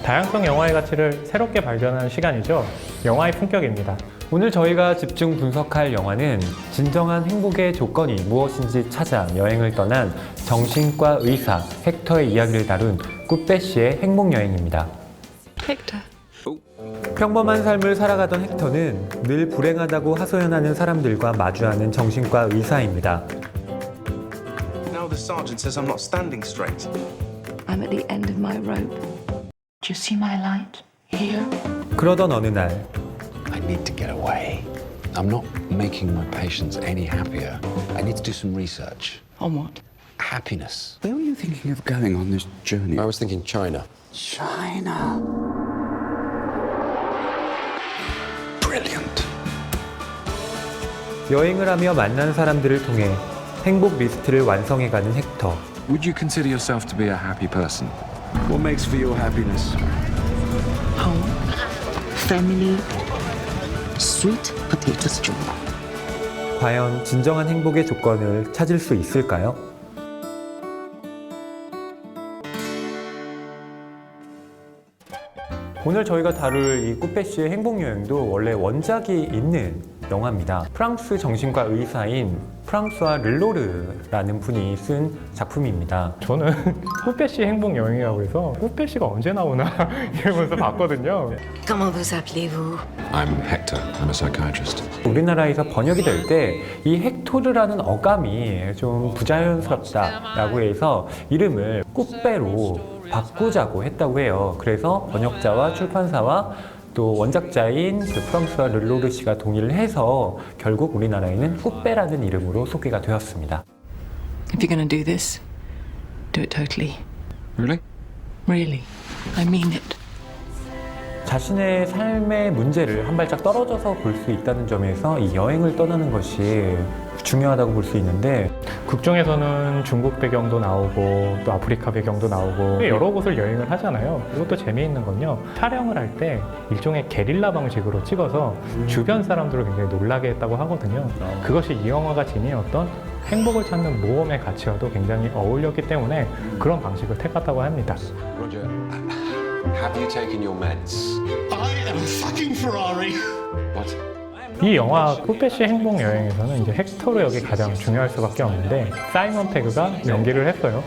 다양성 영화의 가치를 새롭게 발견하는 시간이죠. 영화의 품격입니다. 오늘 저희가 집중 분석할 영화는 진정한 행복의 조건이 무엇인지 찾아 여행을 떠난 정신과 의사 헥터의 이야기를 다룬 꾸빼시의 행복여행입니다. 헥터. 평범한 삶을 살아가던 헥터는 늘 불행하다고 하소연하는 사람들과 마주하는 정신과 의사입니다. Now the sergeant says I'm not standing straight. I'm at the end of my rope. Do you see my light? Here? 그러던 어느 날 I need to get away. I'm not making my patients any happier. I need to do some research. On what? Happiness. Where were you thinking of going on this journey? I was thinking China. China. Brilliant. 여행을 하며 만난 사람들을 통해 행복 리스트를 완성해가는 헥터. Would you consider yourself to be a happy person? What makes for your happiness? Home. Family. Sweet potato stew. 과연 진정한 행복의 조건을 찾을 수 있을까요? 오늘 저희가 다룰 이 꾸빼시의 행복여행도 원래 원작이 있는 영화입니다. 프랑스 정신과 의사인 프랑스와 르로르라는 분이 쓴 작품입니다. 저는 꾸빼시 행복 여행이라고 해서 꾸빼시가 언제 나오나 이러면서 봤거든요. Comment vous appelez-vous? I'm Hector. I'm a psychiatrist. 우리나라에서 번역이 될 때 이 헥토르라는 어감이 좀 부자연스럽다라고 해서 이름을 꾸빼로 바꾸자고 했다고 해요. 그래서 번역자와 출판사와 또 원작자인 그 프랑스와 르로르 씨가 동의를 해서 결국 우리나라에는 꾸빼라는 이름으로 소개가 되었습니다. If you're gonna do this, do it totally. Really? Really. I mean it. 자신의 삶의 문제를 한 발짝 떨어져서 볼 수 있다는 점에서 이 여행을 떠나는 것이 중요하다고 볼 수 있는데 극 중에서는 중국 배경도 나오고 또 아프리카 배경도 나오고 여러 곳을 여행을 하잖아요. 이것도 재미있는 건요. 촬영을 할 때 일종의 게릴라 방식으로 찍어서 주변 사람들을 굉장히 놀라게 했다고 하거든요. 그것이 이 영화가 지닌 어떤 행복을 찾는 모험의 가치와도 굉장히 어울렸기 때문에 그런 방식을 택했다고 합니다. Roger, have you taken your meds? I am fucking Ferrari. What? 이 영화 꾸빼시 행복 여행에서는 이제 헥터르 역이 가장 중요할 수밖에 없는데 사이먼 페그가 연기를 했어요.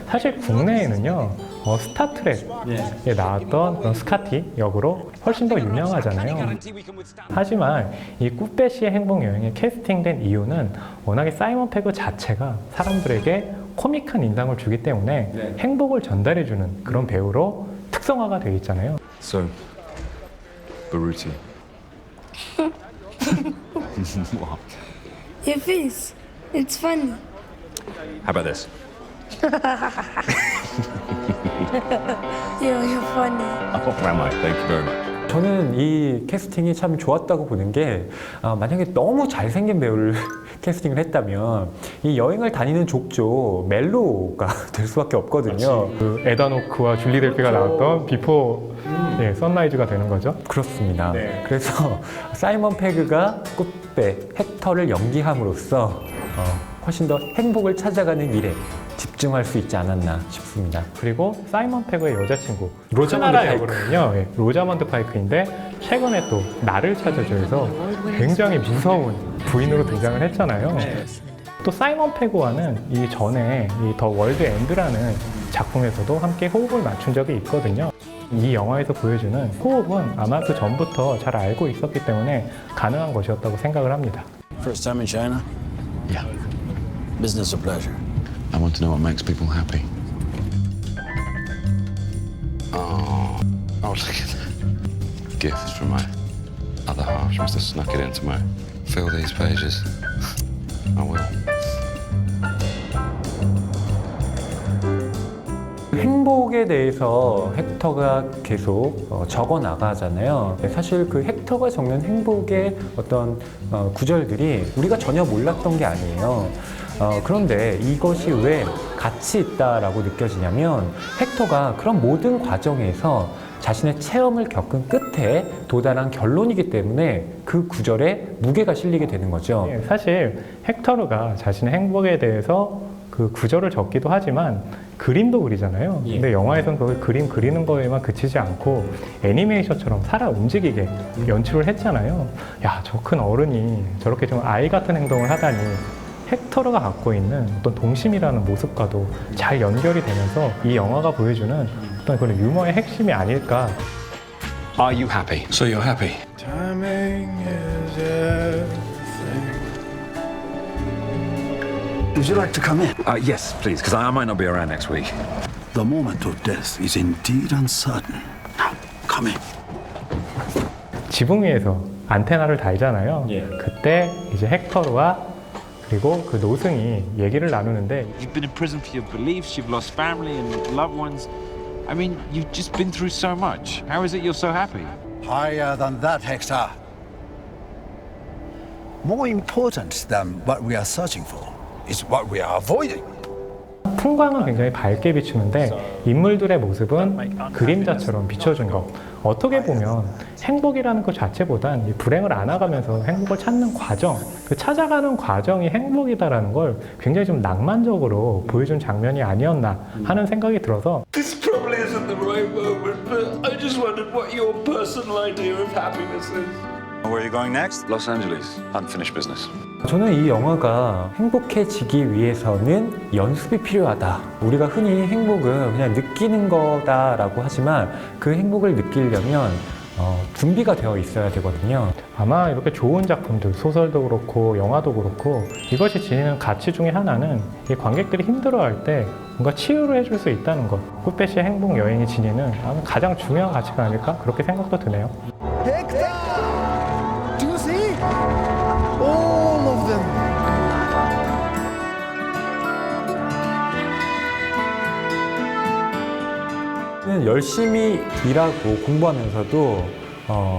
사실 국내에는요 스타트rek에 나왔던 그런 스카티 역으로 훨씬 더 유명하잖아요. 하지만 이 꾸빼시의 행복 여행에 캐스팅된 이유는 워낙에 사이먼 페그 자체가 사람들에게 코믹한 인상을 주기 때문에 행복을 전달해주는 그런 배우로 특성화가 되어 있잖아요. So, Baruti. What? Your face. It's funny. How about this? You're funny. Oh, am I? Thank you very much. 저는 이 캐스팅이 참 좋았다고 보는 게 만약에 너무 잘생긴 배우를 캐스팅을 했다면 이 여행을 다니는 족조 멜로가 될 수밖에 없거든요. 그 에단 호크와 줄리 델피가 나왔던 비포 선라이즈가 되는 거죠. 그렇습니다. 네. 그래서 사이먼 페그가 꾸빼 헥터를 연기함으로써 훨씬 더 행복을 찾아가는 일에 집중할 수 있지 않았나 싶습니다. 그리고 사이먼 페그의 여자친구 로자먼드 크나라 파이크. 역으로는요 로자먼드 파이크인데 최근에 또 나를 찾아줘에서 굉장히 무서운 부인으로 등장을 했잖아요. 또 사이먼 페그와는 이 전에 이 더 월드 엔드라는 작품에서도 함께 호흡을 맞춘 적이 있거든요. 이 영화에서 보여주는 호흡은 아마 그 전부터 잘 알고 있었기 때문에 가능한 것이었다고 생각을 합니다. First time in China? Yeah. Business or pleasure? I want to know what makes people happy. Oh, look at that. Gift from my other half. She must have snuck it into my. Fill these pages. I will. 행복에 대해서 헥터가 계속 적어 나가잖아요. 사실 그 헥터가 적는 행복의 어떤 구절들이 우리가 전혀 몰랐던 게 아니에요. 그런데 이것이 왜 가치 있다라고 느껴지냐면 헥터가 그런 모든 과정에서 자신의 체험을 겪은 끝에 도달한 결론이기 때문에 그 구절에 무게가 실리게 되는 거죠. 예, 사실 헥터르가 자신의 행복에 대해서 그 구절을 적기도 하지만 그림도 그리잖아요. 근데 영화에서는 그 그림 그리는 거에만 그치지 않고 애니메이션처럼 살아 움직이게 연출을 했잖아요. 야, 저 큰 어른이 저렇게 좀 아이 같은 행동을 하다니 헥터르가 갖고 있는 어떤 동심이라는 모습과도 잘 연결이 되면서 이 영화가 보여주는 어떤 그런 유머의 핵심이 아닐까. Are you happy? So you're happy? Would you like to come in? Yes, please, because I might not be around next week. The moment of death is indeed uncertain. Now, come in. 지붕 위에서 안테나를 달잖아요. 그때 이제 헥터르와 그리고 그 노승이 얘기를 나누는데 You've been in prison for your beliefs, you've lost family and loved ones. I mean, you've just been through so much. How is it you're so happy? Higher than that, Hector. More important than what we are searching for is what we are avoiding. 풍광은 굉장히 밝게 비추는데 인물들의 모습은 그림자처럼 비춰준 것. 어떻게 보면 행복이라는 것 자체보단 이 불행을 안아가면서 행복을 찾는 과정, 그 찾아가는 과정이 행복이다라는 걸 굉장히 좀 낭만적으로 보여준 장면이 아니었나 하는 생각이 들어서 This probably isn't the right moment, but I just wondered what your personal idea of happiness is. Where are you going next? Los Angeles. Unfinished business. 저는 이 영화가 행복해지기 위해서는 연습이 필요하다. 우리가 흔히 행복은 그냥 느끼는 거다라고 하지만 그 행복을 느끼려면 준비가 되어 있어야 되거든요. 아마 이렇게 좋은 작품들, 소설도 그렇고 영화도 그렇고 이것이 지니는 가치 중에 하나는 이 관객들이 힘들어할 때 뭔가 치유를 해줄 수 있다는 것. 쿠페시의 행복 여행이 지니는 아마 가장 중요한 가치가 아닐까? 그렇게 생각도 드네요. Do you see? All of them. 열심히 일하고 공부하면서도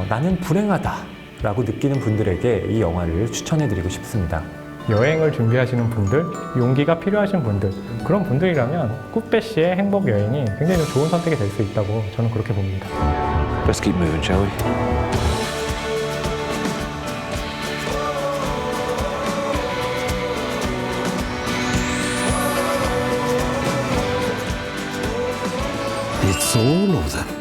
나는 불행하다라고 느끼는 분들에게 이 영화를 추천해드리고 싶습니다. 여행을 준비하시는 분들, 용기가 필요하신 분들, 그런 분들이라면 쿠페시의 행복 여행이 굉장히 좋은 선택이 될 수 있다고 저는 그렇게 봅니다. Let's keep moving, shall we? It's all of them.